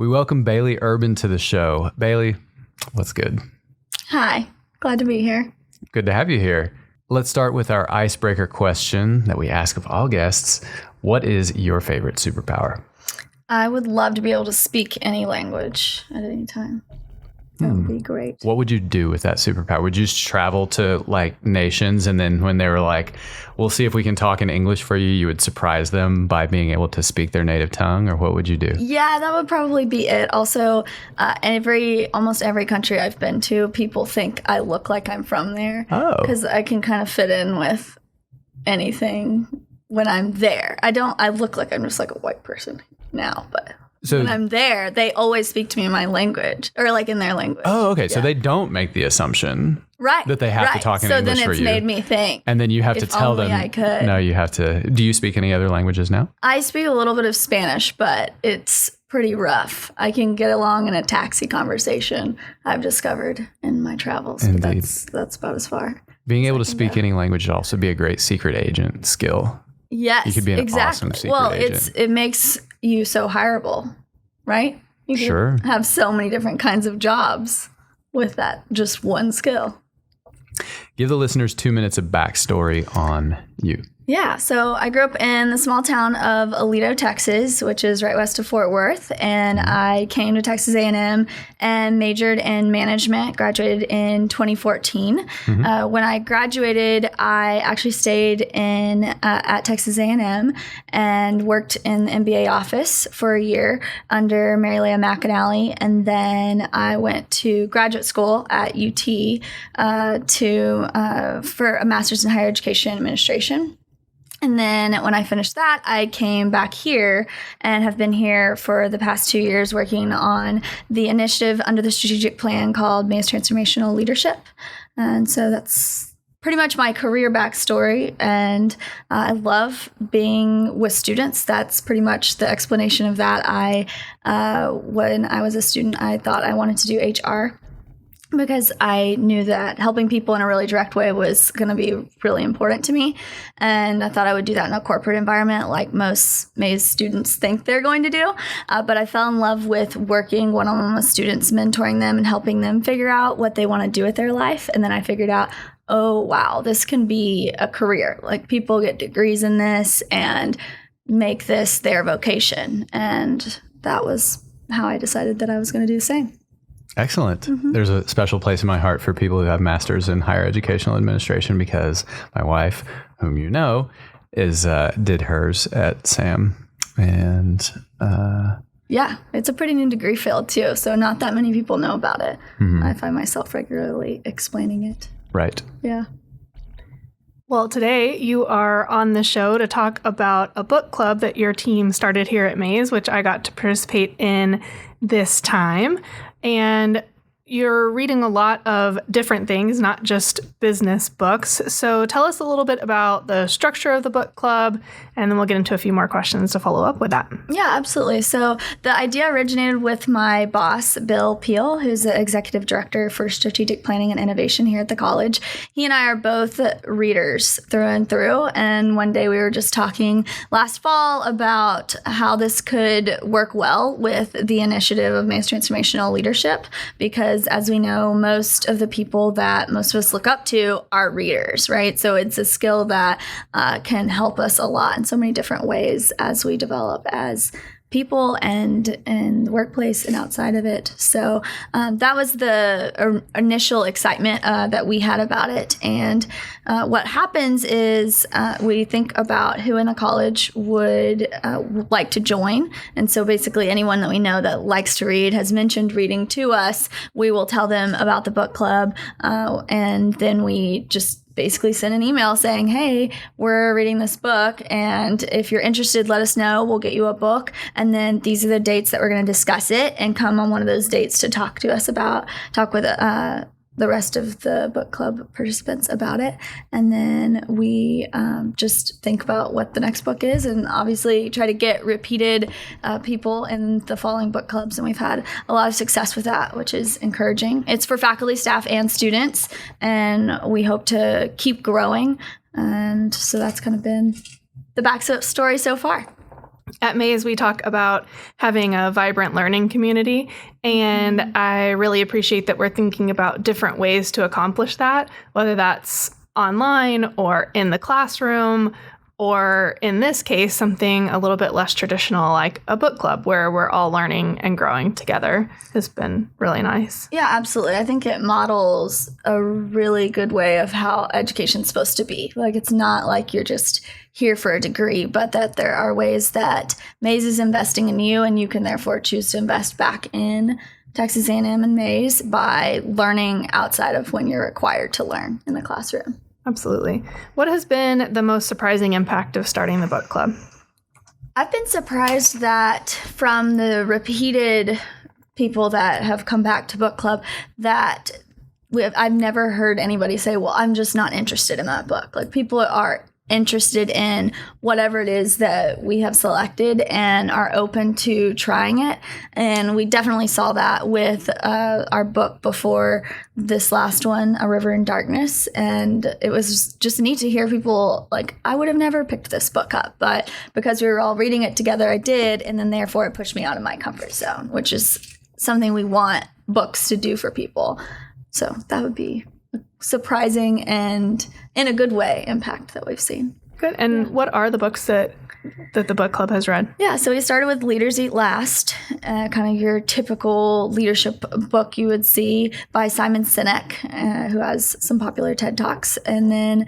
We welcome Bailey Urban to the show. Bailey, what's good? Hi, glad to be here. Good to have you here. Let's start with our icebreaker question that we ask of all guests. What is your favorite superpower? I would love to be able to speak any language at any time. That would be great. What would you do with that superpower? Would you just travel to like nations and then when they were like, we'll see if we can talk in English for you, you would surprise them by being able to speak their native tongue, or what would you do? Yeah, that would probably be it. Also, almost every country I've been to, people think I look like I'm from there. Oh. Because I can kind of fit in with anything when I'm there. I look like I'm just like a white person now, but when I'm there, they always speak to me in my language or like in their language. Oh, okay. Yeah. So they don't make the assumption that they have to talk in English for you. So then it's made me think. And then you have to tell them. I could. No, you have to. Do you speak any other languages now? I speak a little bit of Spanish, but it's pretty rough. I can get along in a taxi conversation, I've discovered in my travels. Indeed. But that's about as far. Being able to speak any language would also be a great secret agent skill. Yes, you could be an awesome secret agent. It makes you so hireable, right? You Sure. could have so many different kinds of jobs with that just one skill. Give the listeners 2 minutes of backstory on you. Yeah, so I grew up in the small town of Aledo, Texas, which is right west of Fort Worth, and I came to Texas A&M and majored in management, graduated in 2014. When I graduated, I actually stayed at Texas A&M and worked in the MBA office for a year under Mary Leah McAnally, and then I went to graduate school at UT for a master's in higher education administration. And then when I finished that, I came back here and have been here for the past 2 years working on the initiative under the strategic plan called Mays Transformational Leadership. And so that's pretty much my career backstory. And I love being with students. That's pretty much the explanation of that. When I was a student, I thought I wanted to do HR, because I knew that helping people in a really direct way was going to be really important to me. And I thought I would do that in a corporate environment like most Mays students think they're going to do. But I fell in love with working one-on-one with students, mentoring them and helping them figure out what they want to do with their life. And then I figured out, oh, wow, this can be a career. Like people get degrees in this and make this their vocation. And that was how I decided that I was going to do the same. Excellent. There's a special place in my heart for people who have masters in higher educational administration, because my wife, whom you know, did hers at SAM. And yeah, it's a pretty new degree field too, so not that many people know about it. I find myself regularly explaining it. Right. Yeah. Well, today you are on the show to talk about a book club that your team started here at Mays, which I got to participate in this time. And you're reading a lot of different things, not just business books. So tell us a little bit about the structure of the book club, and then we'll get into a few more questions to follow up with that. Yeah, absolutely. So the idea originated with my boss, Bill Peel, who's the executive director for strategic planning and innovation here at the college. He and I are both readers through and through. And one day we were just talking last fall about how this could work well with the initiative of Mays Transformational Leadership, because as we know, most of the people that most of us look up to are readers, right? So it's a skill that can help us a lot in so many different ways as we develop as people and in the workplace and outside of it. So that was the initial excitement that we had about it. And what happens is we think about who in a college would like to join. And so basically anyone that we know that likes to read, has mentioned reading to us, we will tell them about the book club. And then we just basically send an email saying, hey, we're reading this book, and if you're interested, let us know. We'll get you a book. And then these are the dates that we're going to discuss it, and come on one of those dates to talk with the rest of the book club participants about it. And then we just think about what the next book is, and obviously try to get repeated people in the following book clubs. And we've had a lot of success with that, which is encouraging. It's for faculty, staff, and students, and we hope to keep growing. And so that's kind of been the backstory so far. At Mays, we talk about having a vibrant learning community, and I really appreciate that we're thinking about different ways to accomplish that, whether that's online or in the classroom, or in this case, something a little bit less traditional like a book club where we're all learning and growing together has been really nice. Yeah, absolutely. I think it models a really good way of how education's supposed to be. Like, it's not like you're just here for a degree, but that there are ways that Mays is investing in you, and you can therefore choose to invest back in Texas A&M and Mays by learning outside of when you're required to learn in the classroom. Absolutely. What has been the most surprising impact of starting the book club? I've been surprised that from the repeated people that have come back to book club that I've never heard anybody say, well, I'm just not interested in that book. Like, people are interested in whatever it is that we have selected and are open to trying it. And we definitely saw that with our book before this last one, A River in Darkness. And it was just neat to hear people like, I would have never picked this book up, but because we were all reading it together, I did. And then therefore it pushed me out of my comfort zone, which is something we want books to do for people. So that would be surprising and in a good way impact that we've seen. Good. And what are the books that the book club has read? Yeah, so we started with Leaders Eat Last, kind of your typical leadership book you would see by Simon Sinek, who has some popular TED Talks. And then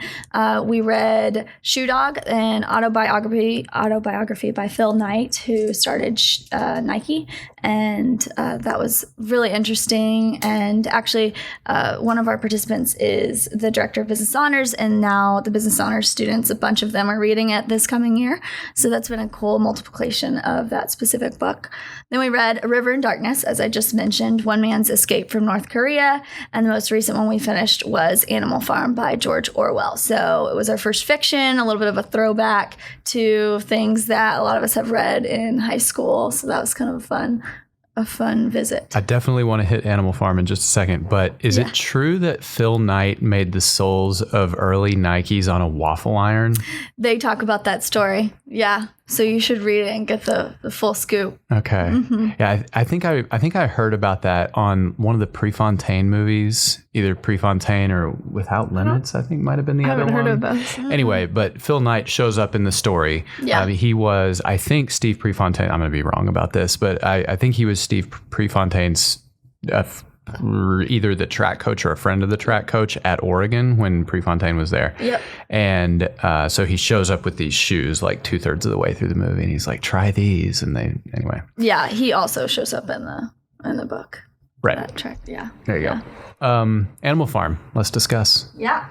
we read Shoe Dog, an autobiography by Phil Knight, who started Nike. And that was really interesting. And actually, one of our participants is the director of business honors, and now the business honors students, a bunch of them are reading it this coming year. So that's been a cool multiplication of that specific book. Then we read A River in Darkness, as I just mentioned, One Man's Escape from North Korea. And the most recent one we finished was Animal Farm by George Orwell. So it was our first fiction, a little bit of a throwback to things that a lot of us have read in high school. So that was kind of a fun visit. I definitely want to hit Animal Farm in just a second, but is it true that Phil Knight made the soles of early Nikes on a waffle iron? They talk about that story. Yeah. So you should read it and get the full scoop. Okay. Mm-hmm. Yeah, I think I heard about that on one of the Prefontaine movies, either Prefontaine or Without Limits, I think might have been the other one. I haven't heard of this. Anyway, but Phil Knight shows up in the story. Yeah. He was, I think, Steve Prefontaine. I'm going to be wrong about this, but I think he was Steve Prefontaine's either the track coach or a friend of the track coach at Oregon when Prefontaine was there. Yep. And so he shows up with these shoes like 2/3 of the way through the movie, and he's like, "Try these." And anyway. Yeah, he also shows up in the book. Right. That track. Yeah. There you go. Animal Farm. Let's discuss. Yeah.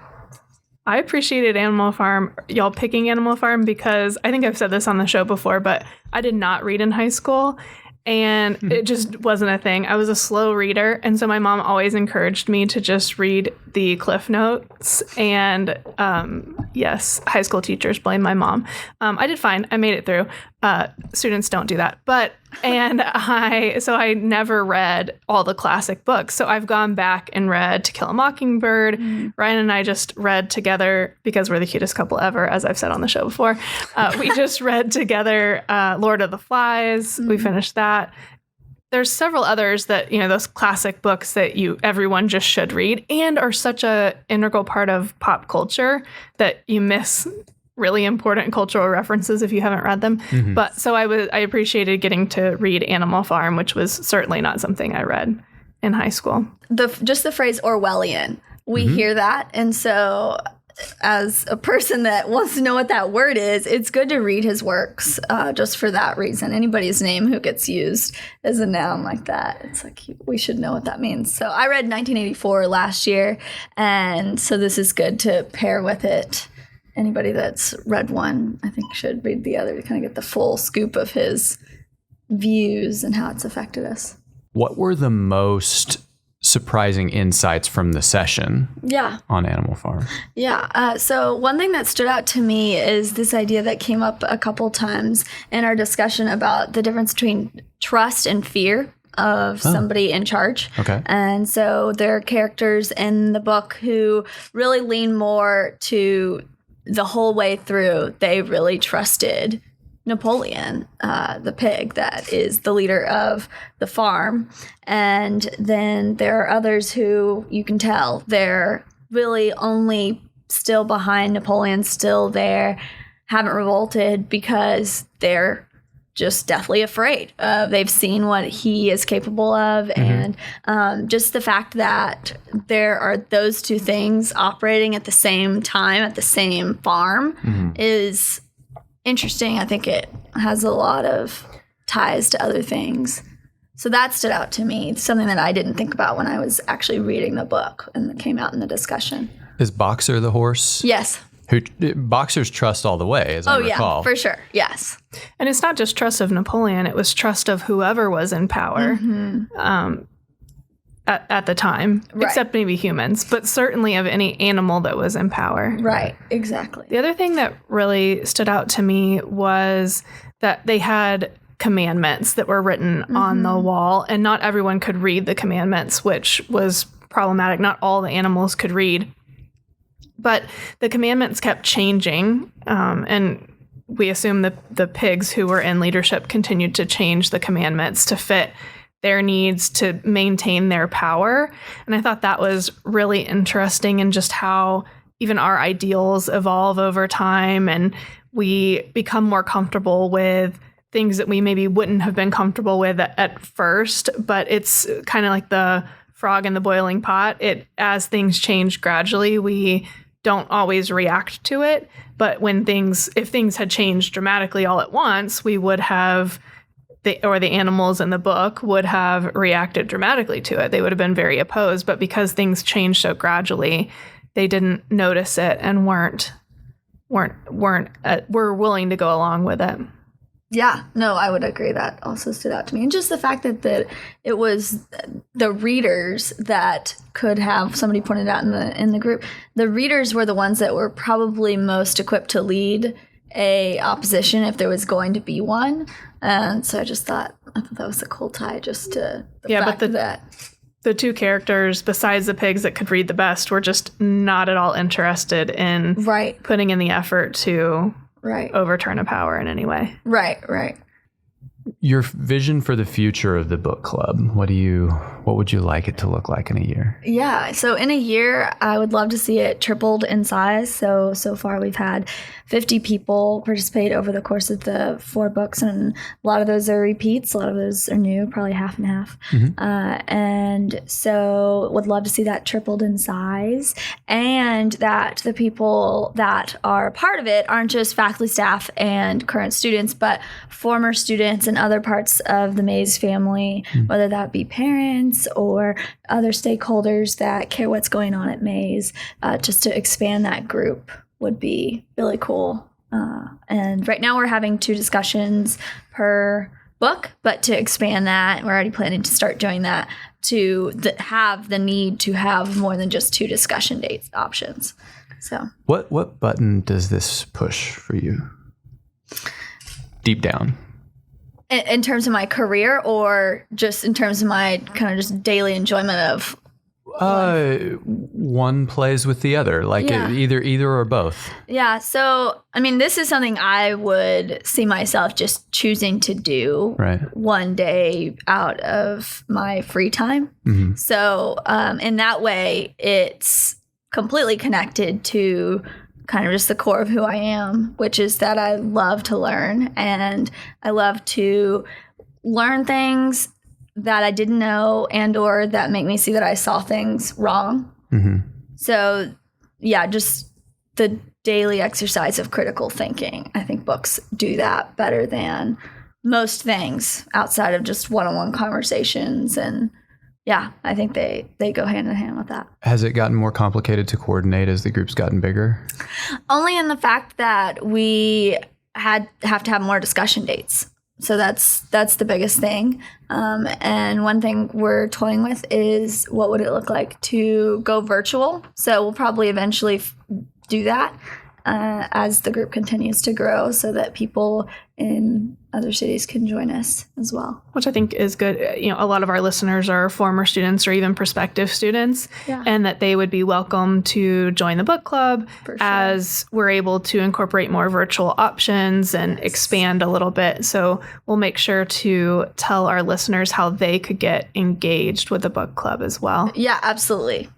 I appreciated Animal Farm, y'all picking Animal Farm, because I think I've said this on the show before, but I did not read in high school. And it just wasn't a thing. I was a slow reader. And so my mom always encouraged me to just read the Cliff Notes. And yes, high school teachers blame my mom. I did fine. I made it through. Students don't do that. So I never read all the classic books. So I've gone back and read To Kill a Mockingbird. Ryan and I just read together, because we're the cutest couple ever, as I've said on the show before. We just read together Lord of the Flies. We finished that. There's several others that, those classic books that everyone just should read and are such a integral part of pop culture that you miss really important cultural references if you haven't read them. Mm-hmm. But so I appreciated getting to read Animal Farm, which was certainly not something I read in high school. Just the phrase Orwellian, we hear that. And so as a person that wants to know what that word is, it's good to read his works just for that reason. Anybody's name who gets used as a noun like that, it's like we should know what that means. So I read 1984 last year, and so this is good to pair with it. Anybody that's read one, I think, should read the other to kind of get the full scoop of his views and how it's affected us. What were the most surprising insights from the session on Animal Farm? Yeah. So one thing that stood out to me is this idea that came up a couple times in our discussion about the difference between trust and fear of somebody in charge. Okay. And so there are characters in the book who really lean more to the whole way through. They really trusted Napoleon, the pig that is the leader of the farm. And then there are others who you can tell they're really only still behind Napoleon, still there, haven't revolted because they're just deathly afraid. They've seen what he is capable of. And just the fact that there are those two things operating at the same time, at the same farm is interesting. I think it has a lot of ties to other things. So that stood out to me. It's something that I didn't think about when I was actually reading the book and it came out in the discussion. Is Boxer the horse? Yes. Who Boxer's trust all the way, as I recall. Yeah, for sure. Yes. And it's not just trust of Napoleon, it was trust of whoever was in power at the time, except maybe humans, but certainly of any animal that was in power. Right, exactly. The other thing that really stood out to me was that they had commandments that were written on the wall, and not everyone could read the commandments, which was problematic. Not all the animals could read. But the commandments kept changing, and we assume that the pigs who were in leadership continued to change the commandments to fit their needs to maintain their power. And I thought that was really interesting in just how even our ideals evolve over time, and we become more comfortable with things that we maybe wouldn't have been comfortable with at first. But it's kind of like the frog in the boiling pot. As things change gradually, we don't always react to it. But if things had changed dramatically all at once, we would have, the animals in the book would have reacted dramatically to it. They would have been very opposed. But because things changed so gradually, they didn't notice it and were willing to go along with it. Yeah, no, I would agree. That also stood out to me. And just the fact that it was the readers that could have, somebody pointed out in the group, the readers were the ones that were probably most equipped to lead a opposition if there was going to be one. And so I thought that was a cool tie just to the fact that the two characters, besides the pigs that could read the best, were just not at all interested in putting in the effort to overturn a power in any way. Right. Your vision for the future of the book club, what would you like it to look like in a year? Yeah, so in a year, I would love to see it tripled in size. So far we've had 50 people participate over the course of the 4 books, and a lot of those are repeats, a lot of those are new, probably half and half. And so would love to see that tripled in size, and that the people that are part of it aren't just faculty, staff, and current students, but former students and other parts of the Mays family, whether that be parents or other stakeholders that care what's going on at Mays, just to expand that group would be really cool. And right now we're having 2 discussions per book, but to expand that, we're already planning to start doing that to have the need to have more than just 2 discussion dates options. So what button does this push for you? Deep down. In terms of my career, or just in terms of my kind of just daily enjoyment of one plays with the other, like either or both. Yeah. So, I mean, this is something I would see myself just choosing to do one day out of my free time. So, in that way, it's completely connected to kind of just the core of who I am, which is that I love to learn, and I love to learn things that I didn't know and or that make me see that I saw things wrong. So yeah, just the daily exercise of critical thinking. I think books do that better than most things outside of just one-on-one conversations. And yeah, I think they go hand in hand with that. Has it gotten more complicated to coordinate as the group's gotten bigger? Only in the fact that we have to have more discussion dates. So that's the biggest thing. And one thing we're toying with is what would it look like to go virtual. So we'll probably eventually do that as the group continues to grow, so that people in other cities can join us as well. Which I think is good. A lot of our listeners are former students or even prospective students, and that they would be welcome to join the book club as we're able to incorporate more virtual options and expand a little bit. So we'll make sure to tell our listeners how they could get engaged with the book club as well. Yeah, absolutely.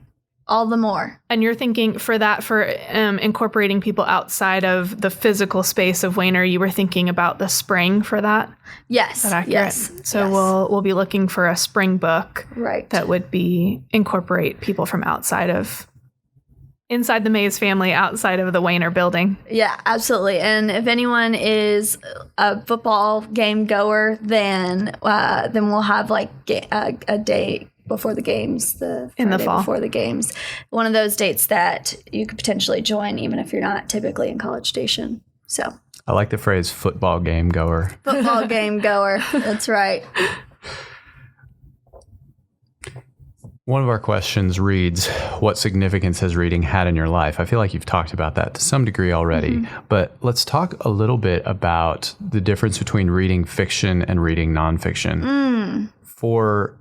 All the more. And you're thinking for incorporating people outside of the physical space of Wayner, you were thinking about the spring for that? Yes. Is that accurate? Yes. So yes. we'll be looking for a spring book that would incorporate people from inside the Mays family, outside of the Wayner building. Yeah, absolutely. And if anyone is a football game goer, then we'll have like a day before the games, in the fall before the games, one of those dates that you could potentially join, even if you're not typically in College Station. So I like the phrase football game goer. Football game goer. That's right. One of our questions reads, what significance has reading had in your life? I feel like you've talked about that to some degree already, but let's talk a little bit about the difference between reading fiction and reading nonfiction. For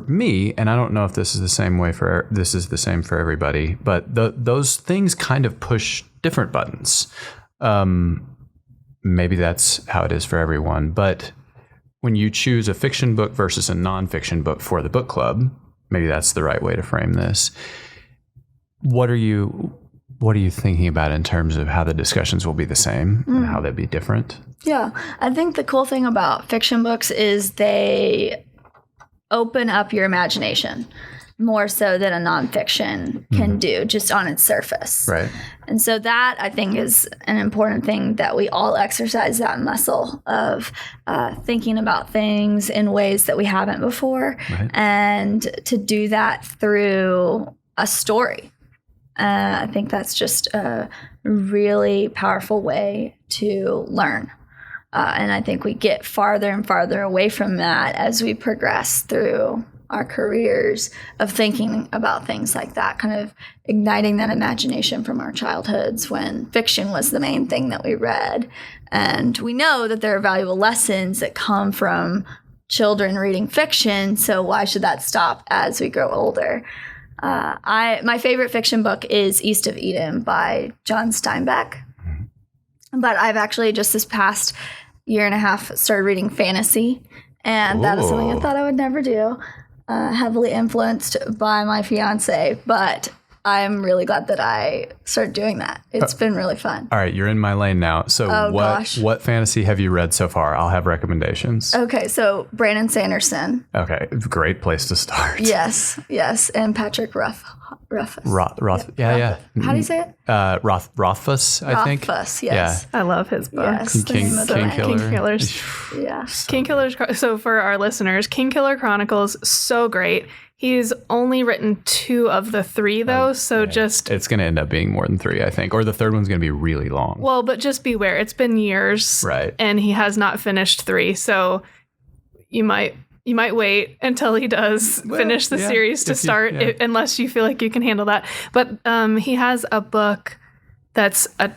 me, and I don't know if this is the same for everybody, but those things kind of push different buttons. Maybe that's how it is for everyone. But when you choose a fiction book versus a nonfiction book for the book club, maybe that's the right way to frame this. What are you thinking about in terms of how the discussions will be the same and how they'd be different? Yeah, I think the cool thing about fiction books is they open up your imagination more so than a nonfiction can do just on its surface. Right. And so that, I think, is an important thing that we all exercise that muscle of thinking about things in ways that we haven't before. Right. And to do that through a story. I think that's just a really powerful way to learn. And I think we get farther and farther away from that as we progress through our careers of thinking about things like that, kind of igniting that imagination from our childhoods when fiction was the main thing that we read. And we know that there are valuable lessons that come from children reading fiction, so why should that stop as we grow older? My favorite fiction book is East of Eden by John Steinbeck. But I've actually just this past year and a half started reading fantasy, and that is something I thought I would never do. Heavily influenced by my fiance, but I'm really glad that I started doing that. It's been really fun. All right, you're in my lane now. So what fantasy have you read so far? I'll have recommendations. Okay, so Brandon Sanderson. Okay, great place to start. Yes, and Patrick Rothfuss. Yeah. How do you say it? Rothfuss, I think. Rothfuss, yes. I love his books. Yes, King Killers. Yes. King Killers. So for our listeners, King Killer Chronicles, so great. He's only written 2 of the 3, though, it's going to end up being more than 3, I think, or the third one's going to be really long. Well, but just beware. It's been years, right? And he has not finished 3, so you might wait until he does finish the series to start, unless you feel like you can handle that. But he has a book that's a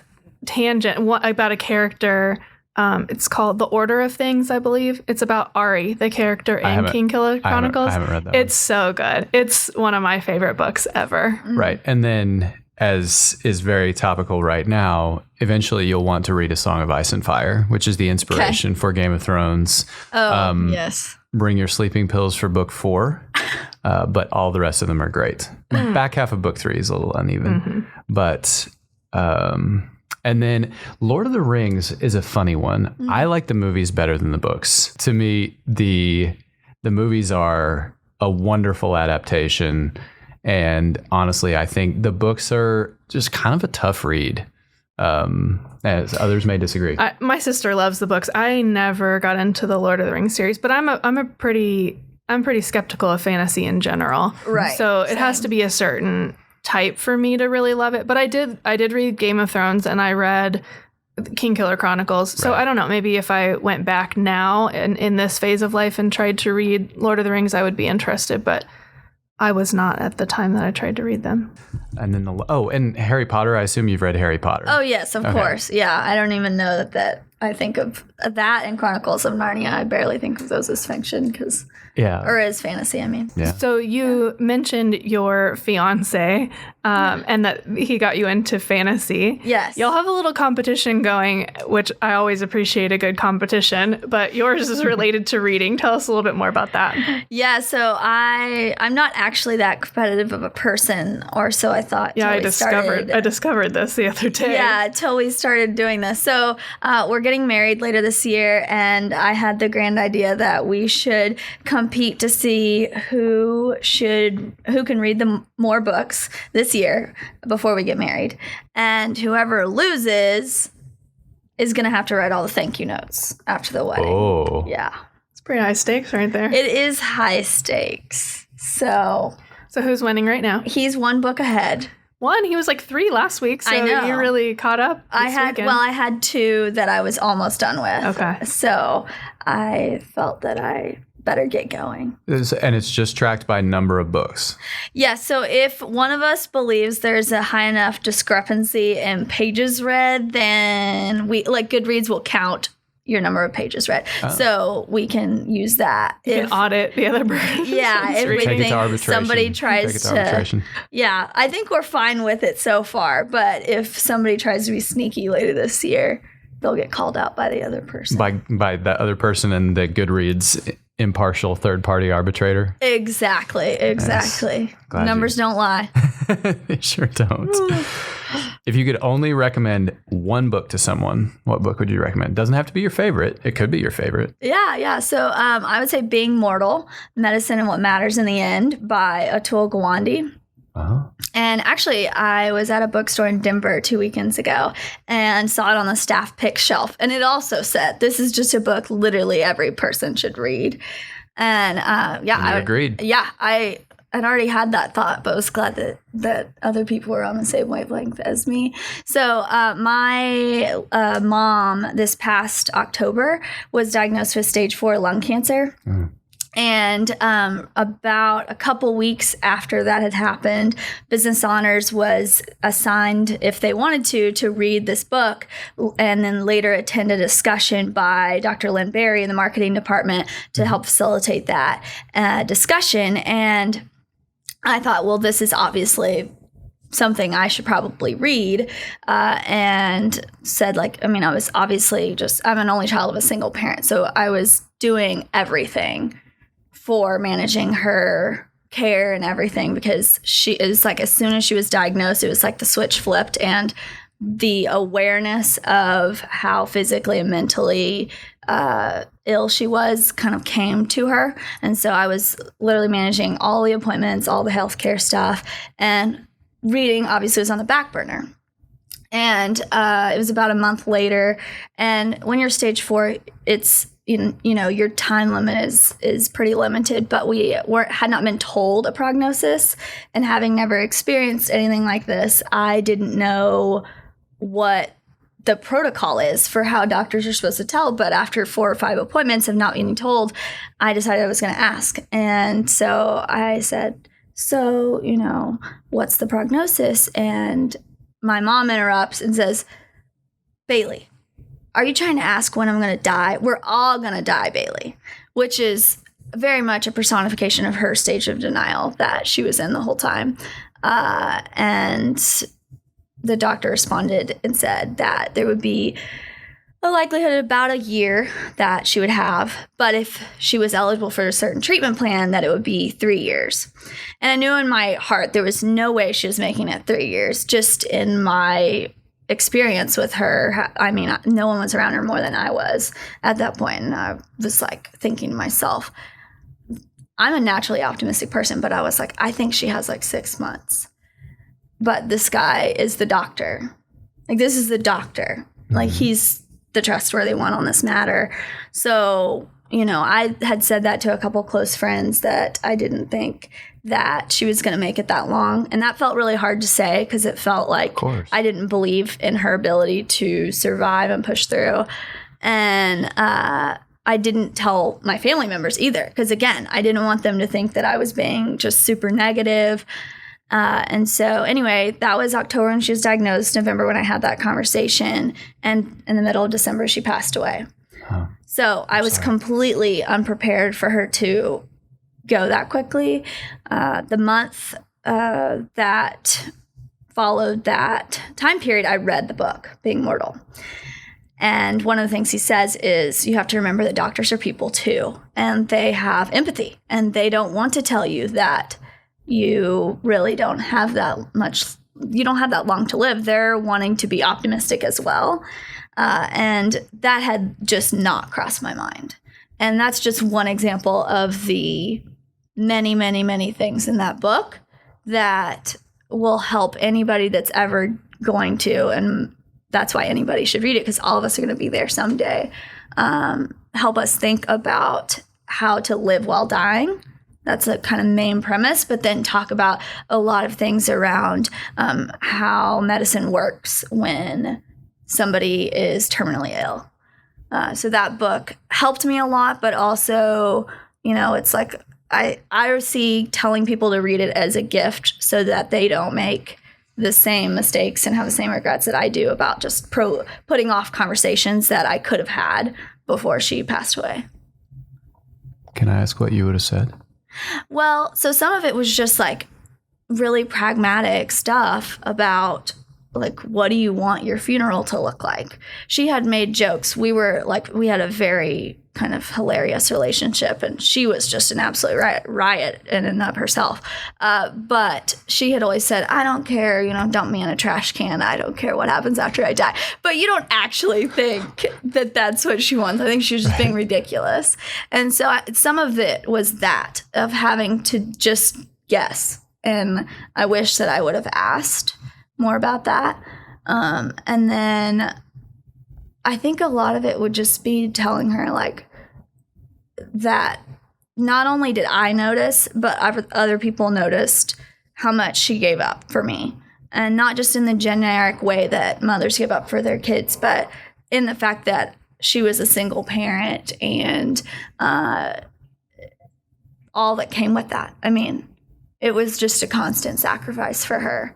tangent about a character. It's called The Order of Things, I believe. It's about Ari, the character in King Killer Chronicles. I haven't read that It's so good. It's one of my favorite books ever. Right. And then, as is very topical right now, eventually you'll want to read A Song of Ice and Fire, which is the inspiration for Game of Thrones. Yes. Bring your sleeping pills for book 4, but all the rest of them are great. Back half of book 3 is a little uneven, but... and then Lord of the Rings is a funny one. I like the movies better than the books. To me, the movies are a wonderful adaptation. And honestly, I think the books are just kind of a tough read. As others may disagree. My sister loves the books. I never got into the Lord of the Rings series, but I'm pretty skeptical of fantasy in general. Right. So it has to be a certain type for me to really love it. But I did read Game of Thrones and I read King Killer Chronicles. So I don't know, maybe if I went back now in this phase of life and tried to read Lord of the Rings, I would be interested, but I was not at the time that I tried to read them. And then and Harry Potter, I assume you've read Harry Potter. Oh yes, of course. Yeah, I don't even know that I think of that and Chronicles of Narnia. I barely think of those as fiction or as fantasy, I mean. Yeah. So you mentioned your fiance and that he got you into fantasy. Yes. Y'all have a little competition going, which I always appreciate a good competition, but yours is related to reading. Tell us a little bit more about that. Yeah, so I'm not actually that competitive of a person, or so I thought. Yeah, I discovered this the other day. Yeah, until we started doing this. So we're getting married later this year, and I had the grand idea that we should compete to see who can read the more books this year before we get married, and whoever loses is going to have to write all the thank you notes after the wedding. Oh, yeah, it's pretty high stakes right there. It is high stakes. So who's winning right now? He's one book ahead. He was like 3 last week, so I know. you really caught up this weekend. I had 2 that I was almost done with. Okay. So I felt that I better get going. And it's just tracked by number of books. Yeah, so if one of us believes there's a high enough discrepancy in pages read, then Goodreads will count your number of pages read. Oh. So we can use that. You can audit the other person. Yeah, if we think somebody tries to. Yeah, I think we're fine with it so far. But if somebody tries to be sneaky later this year, they'll get called out by the other person. By that other person and the Goodreads impartial third-party arbitrator. Exactly. Numbers don't lie. They sure don't. If you could only recommend one book to someone, what book would you recommend? Doesn't have to be your favorite. It could be your favorite. Yeah. So I would say Being Mortal, Medicine and What Matters in the End by Atul Gawande. Uh-huh. And actually, I was at a bookstore in Denver 2 weekends ago and saw it on the staff pick shelf. And it also said, this is just a book literally every person should read. And I agreed. Yeah, I had already had that thought, but was glad that other people were on the same wavelength as me. So my mom this past October was diagnosed with stage 4 lung cancer. Mm. And about a couple weeks after that had happened, Business Honors was assigned, if they wanted to read this book, and then later attend a discussion by Dr. Lynn Berry in the marketing department to help facilitate that discussion. And I thought, well, this is obviously something I should probably read, and said, I was obviously I'm an only child of a single parent, so I was doing everything for managing her care and everything, because she is as soon as she was diagnosed, it was like the switch flipped, and the awareness of how physically and mentally ill she was kind of came to her. And so I was literally managing all the appointments, all the healthcare stuff, and reading obviously was on the back burner. And it was about a month later. And when you're stage 4, it's your time limit is pretty limited, but we had not been told a prognosis, and having never experienced anything like this, I didn't know what the protocol is for how doctors are supposed to tell. But after 4 or 5 appointments of not being told, I decided I was going to ask. And so I said, what's the prognosis? And my mom interrupts and says, Bailey, are you trying to ask when I'm going to die? We're all going to die, Bailey, which is very much a personification of her stage of denial that she was in the whole time. And the doctor responded and said that there would be a likelihood of about a year that she would have, but if she was eligible for a certain treatment plan, that it would be 3 years. And I knew in my heart there was no way she was making it 3 years, just in my experience with her. I mean, no one was around her more than I was at that point. And I was thinking to myself, I'm a naturally optimistic person, but I was I think she has 6 months. But this guy is the doctor. This is the doctor. He's the trustworthy one on this matter. So, I had said that to a couple close friends, that I didn't think that she was going to make it that long. And that felt really hard to say, because it felt like I didn't believe in her ability to survive and push through. And I didn't tell my family members either, because, again, I didn't want them to think that I was being just super negative. And so anyway, that was October when she was diagnosed, November when I had that conversation, and in the middle of December, she passed away. Huh. So I was completely unprepared for her to go that quickly. The month that followed that time period, I read the book, Being Mortal. And one of the things he says is you have to remember that doctors are people too, and they have empathy, and they don't want to tell you that you really don't have that much, you don't have that long to live. They're wanting to be optimistic as well. And that had just not crossed my mind. And that's just one example of the many, many, many things in that book that will help anybody that's ever going to, and that's why anybody should read it, because all of us are going to be there someday. Help us think about how to live while dying. That's a kind of main premise, but then talk about a lot of things around how medicine works when somebody is terminally ill. So that book helped me a lot, but also, it's like I see telling people to read it as a gift so that they don't make the same mistakes and have the same regrets that I do about just putting off conversations that I could have had before she passed away. Can I ask what you would have said? Well, so some of it was just like really pragmatic stuff about like, what do you want your funeral to look like? She had made jokes. We had a very kind of hilarious relationship, and she was just an absolute riot in and of herself. But she had always said, I don't care, dump me in a trash can. I don't care what happens after I die. But you don't actually think that that's what she wants. I think she was just being ridiculous. And so some of it was that, of having to just guess. And I wish that I would have asked more about that. And then I think a lot of it would just be telling her like that not only did I notice, but other people noticed how much she gave up for me. And not just in the generic way that mothers give up for their kids, but in the fact that she was a single parent and all that came with that. I mean, it was just a constant sacrifice for her.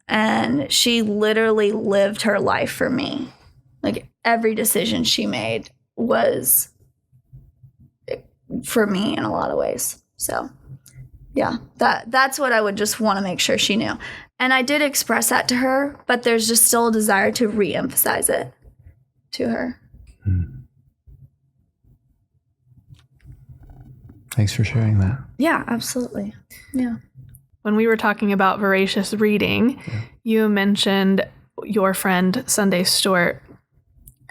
And she literally lived her life for me. Like every decision she made was for me in a lot of ways. So yeah, that's what I would just want to make sure she knew. And I did express that to her, but there's just still a desire to re-emphasize it to her. Thanks for sharing that. Yeah, absolutely. Yeah. When we were talking about voracious reading, you mentioned your friend Sunday Stewart,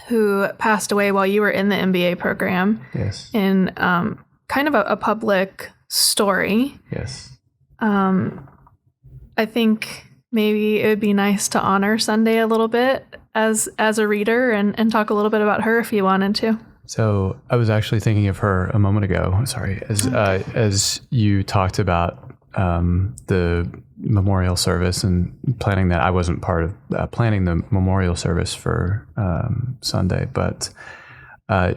who passed away while you were in the MBA program. Yes. In kind of a public story. Yes. I think maybe it would be nice to honor Sunday a little bit as a reader and talk a little bit about her if you wanted to. So I was actually thinking of her a moment ago. Sorry, as you talked about the memorial service and planning that. I wasn't part of planning the memorial service for Sunday, but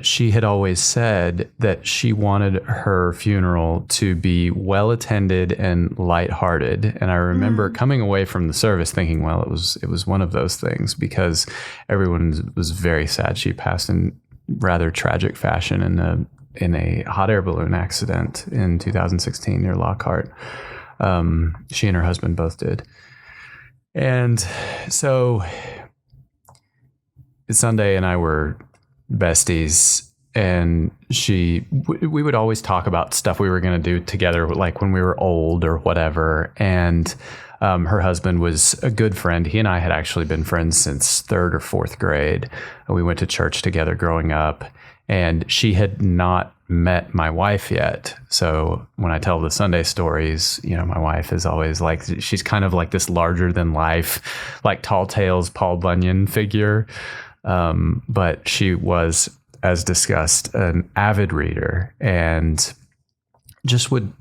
she had always said that she wanted her funeral to be well attended and lighthearted. And I remember coming away from the service thinking, well, it was one of those things, because everyone was very sad. She passed in rather tragic fashion in a hot air balloon accident in 2016 near Lockhart. She and her husband both did. And so Sunday and I were besties, and we would always talk about stuff we were going to do together, like when we were old or whatever. And her husband was a good friend. He and I had actually been friends since 3rd or 4th grade. We went to church together growing up, and she had not met my wife yet. So when I tell the Sunday stories, my wife is always like, she's kind of like this larger than life, like Tall Tales, Paul Bunyan figure. But she was, as discussed, an avid reader, and just would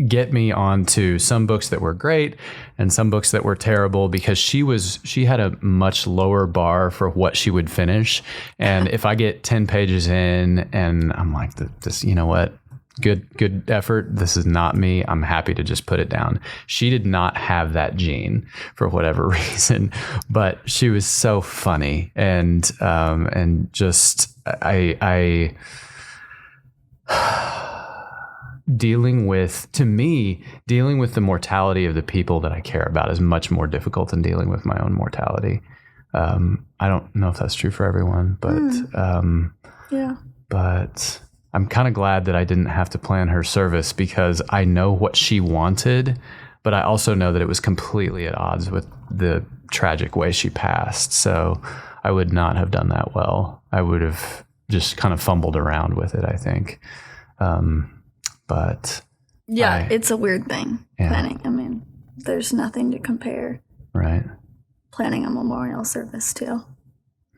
get me onto some books that were great and some books that were terrible, because she had a much lower bar for what she would finish. And if I get 10 pages in and I'm like, this, you know what, good effort. This is not me. I'm happy to just put it down. She did not have that gene for whatever reason, but she was so funny and just I dealing with the mortality of the people that I care about is much more difficult than dealing with my own mortality. I don't know if that's true for everyone, but but I'm kind of glad that I didn't have to plan her service because I know what she wanted, but I also know that it was completely at odds with the tragic way she passed. So I would not have done that well. I would have just kind of fumbled around with it, I think. But it's a weird thing, planning. I mean, there's nothing to compare. Right. Planning a memorial service to.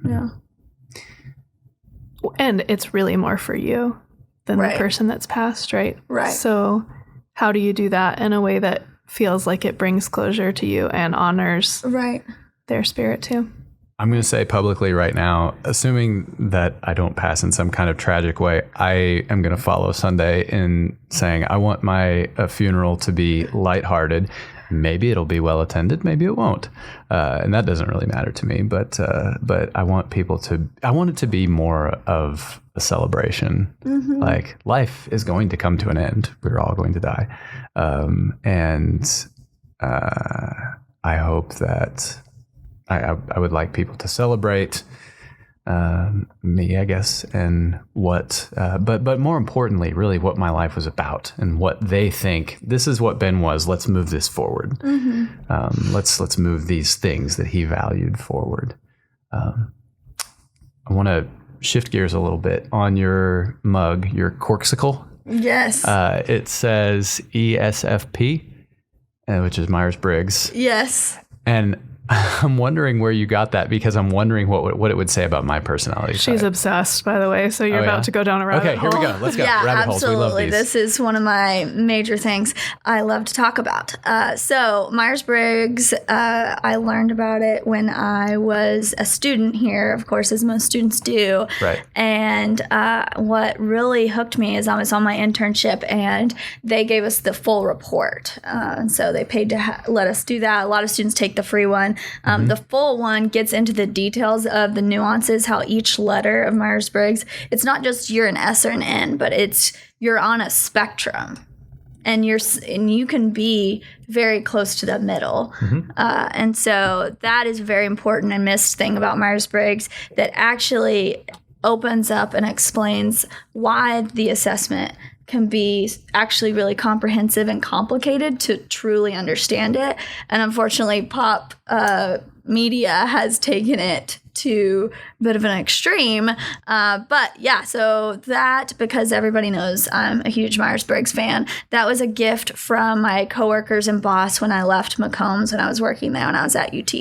Yeah. And it's really more for you than the person that's passed, right? Right. So how do you do that in a way that feels like it brings closure to you and honors their spirit too? I'm going to say publicly right now, assuming that I don't pass in some kind of tragic way, I am going to follow Sunday in saying I want my funeral to be lighthearted. Maybe it'll be well attended, maybe it won't, and that doesn't really matter to me. But I want I want it to be more of a celebration. Mm-hmm. Like life is going to come to an end. We're all going to die, and I hope that I would like people to celebrate me, I guess, and what, but more importantly, really what my life was about and what they think this is what Ben was. Let's move this forward. Mm-hmm. Let's move these things that he valued forward. I want to shift gears a little bit on your mug, your corksicle. Yes. It says ESFP, which is Myers-Briggs. Yes. And I'm wondering where you got that because I'm wondering what it would say about my personality. She's obsessed, by the way, so you're about to go down a rabbit hole. Okay, here we go. Let's go. Yeah, rabbit holes. We love absolutely. these. This is one of my major things I love to talk about. So Myers-Briggs, I learned about it when I was a student here, of course, as most students do. Right. And what really hooked me is I was on my internship, and they gave us the full report. And so they paid to let us do that. A lot of students take the free one. The full one gets into the details of the nuances, how each letter of Myers-Briggs, it's not just you're an S or an N, but you're on a spectrum, and you can be very close to the middle. Mm-hmm. And so that is a very important and missed thing about Myers-Briggs that actually opens up and explains why the assessment can be actually really comprehensive and complicated to truly understand it. And unfortunately, pop media has taken it to a bit of an extreme. But yeah, so that, because everybody knows I'm a huge Myers-Briggs fan, that was a gift from my coworkers and boss when I left McCombs when I was working there when I was at UT.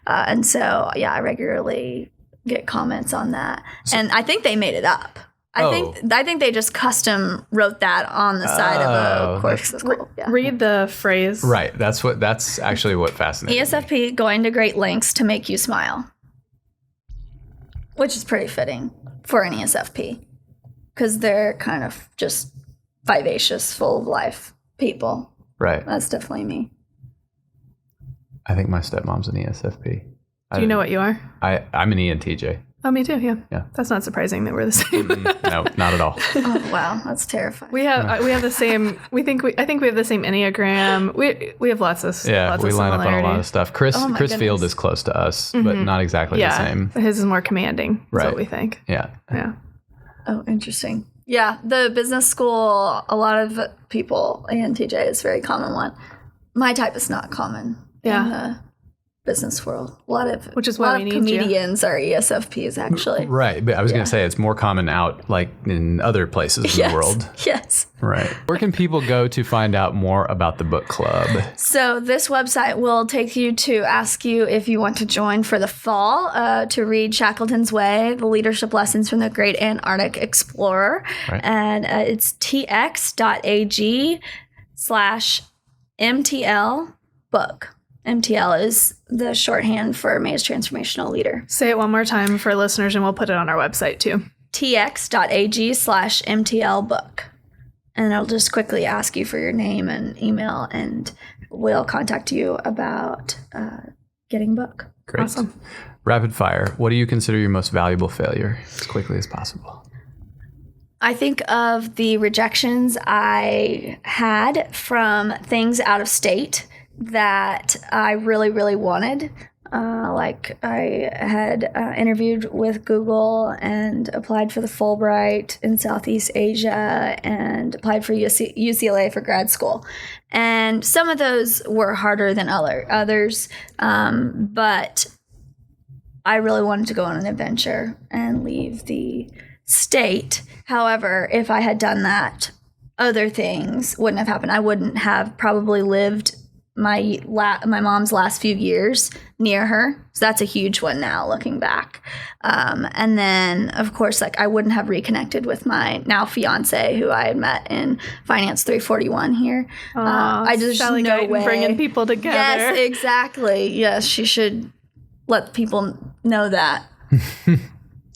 And so, yeah, I regularly get comments on that. And I think they made it up. I think they just custom wrote that on the side of a course. Yeah. Read the phrase. Right. That's actually what fascinates me. ESFP, going to great lengths to make you smile, which is pretty fitting for an ESFP because they're kind of just vivacious, full of life people. Right. That's definitely me. I think my stepmom's an ESFP. Do you know what you are? I'm an ENTJ. Oh, me too. Yeah. That's not surprising that we're the same. No, not at all. Oh, wow. That's terrifying. We have the same. I think we have the same Enneagram. We have lots of we line up on a lot of stuff. Chris Field is close to us, but not exactly the same. His is more commanding. Right. Is what we think. Yeah. Oh, interesting. Yeah, the business school. A lot of people. ENTJ is a very common one. My type is not common. Yeah. In the business world. A lot of comedians are ESFPs actually. Right. But I was going to say it's more common out like in other places in the world. Yes. Right. Where can people go to find out more about the book club? So this website will take you to ask you if you want to join for the fall to read Shackleton's Way, the leadership lessons from the great Antarctic explorer. Right. And it's tx.ag/MTLbook. MTL is the shorthand for Mays Transformational Leader. Say it one more time for listeners, and we'll put it on our website too. tx.ag/MTLbook. and it'll just quickly ask you for your name and email, and we'll contact you about getting a book. Great. Awesome. Rapid fire. What do you consider your most valuable failure as quickly as possible? I think of the rejections I had from things out of state that I really, really wanted. Like I had interviewed with Google and applied for the Fulbright in Southeast Asia and applied for UCLA for grad school. And some of those were harder than others, but I really wanted to go on an adventure and leave the state. However, if I had done that, other things wouldn't have happened. I wouldn't have probably lived my mom's last few years near her. So that's a huge one now looking back. And then, of course, like I wouldn't have reconnected with my now fiance who I had met in Finance 341 here. I just Sally no Guyton way. Bringing people together. Yes, exactly. Yes, she should let people know that.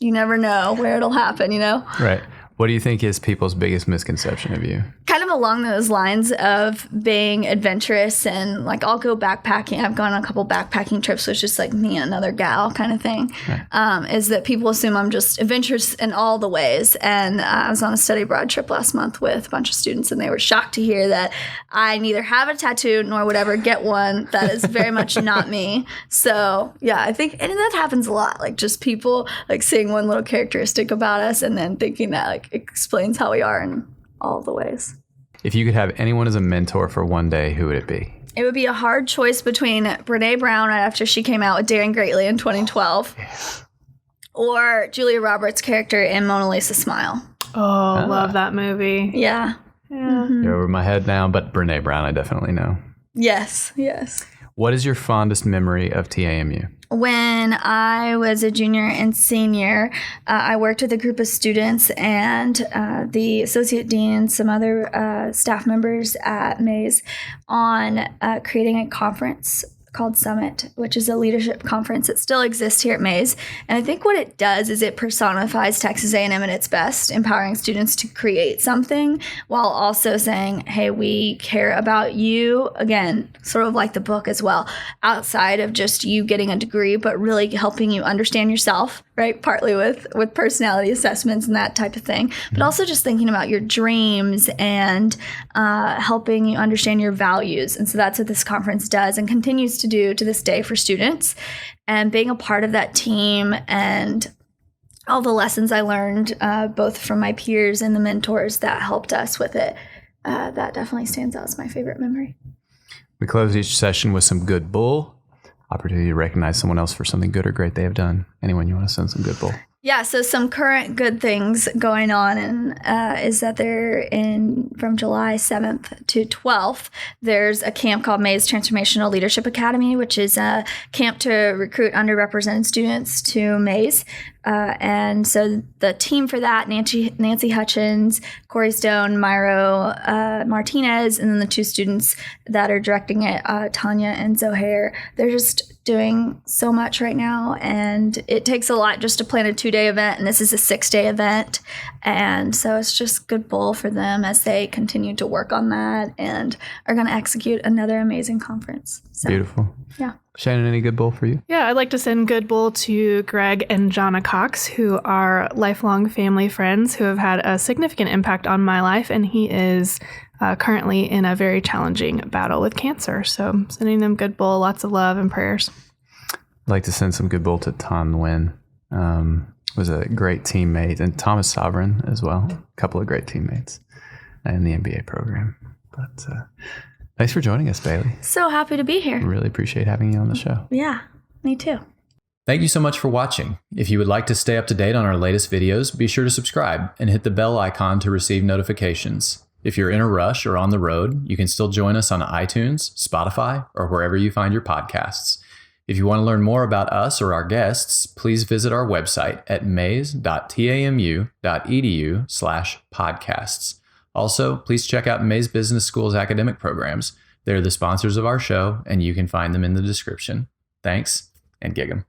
You never know where it'll happen, you know? Right. What do you think is people's biggest misconception of you? Kind of along those lines of being adventurous and like I'll go backpacking. I've gone on a couple backpacking trips with just like me and another gal kind of thing. Right. Is that people assume I'm just adventurous in all the ways. And I was on a study abroad trip last month with a bunch of students and they were shocked to hear that I neither have a tattoo nor would ever get one. That is very much not me. So yeah, I think, and that happens a lot. Like just people like seeing one little characteristic about us and then thinking that like explains how we are in all the ways. If you could have anyone as a mentor for one day, who would it be? It would be a hard choice between Brene Brown right after she came out with Daring Greatly in 2012 or Julia Roberts' character in Mona Lisa Smile. Oh, love that movie. Yeah. You're over my head now, but Brene Brown I definitely know. Yes, yes. What is your fondest memory of TAMU? When I was a junior and senior, I worked with a group of students and the associate dean and some other staff members at Mays on creating a conference called Summit, which is a leadership conference that still exists here at Mays. And I think what it does is it personifies Texas A&M at its best, empowering students to create something while also saying, hey, we care about you. Again, sort of like the book as well, outside of just you getting a degree, but really helping you understand yourself, right? Partly with personality assessments and that type of thing, but also just thinking about your dreams and helping you understand your values. And so that's what this conference does and continues to do to this day for students. And being a part of that team and all the lessons I learned, both from my peers and the mentors that helped us with it, that definitely stands out as my favorite memory. We close each session with some good bull. Opportunity to recognize someone else for something good or great they have done. Anyone you want to send some good bull? Yeah, so some current good things going on and is that from July 7th to 12th, there's a camp called Mays Transformational Leadership Academy, which is a camp to recruit underrepresented students to Mays. And so the team for that, Nancy Hutchins, Corey Stone, Myro Martinez, and then the two students that are directing it, Tanya and Zohair, they're just doing so much right now. And it takes a lot just to plan a 2-day event. And this is a 6-day event. And so it's just good bull for them as they continue to work on that and are going to execute another amazing conference. So, beautiful. Yeah. Shannon, any good bull for you? Yeah, I'd like to send good bull to Greg and Jonna Cox, who are lifelong family friends who have had a significant impact on my life. And he is currently in a very challenging battle with cancer. So sending them good bull, lots of love and prayers. I'd like to send some good bull to Ton Nguyen. Was a great teammate, and Thomas Sovereign as well. A couple of great teammates in the MBA program. But thanks for joining us, Bailey. So happy to be here. Really appreciate having you on the show. Yeah, me too. Thank you so much for watching. If you would like to stay up to date on our latest videos, be sure to subscribe and hit the bell icon to receive notifications. If you're in a rush or on the road, you can still join us on iTunes, Spotify, or wherever you find your podcasts. If you want to learn more about us or our guests, please visit our website at mays.tamu.edu/podcasts. Also, please check out Mays Business School's academic programs. They're the sponsors of our show, and you can find them in the description. Thanks, and gig 'em.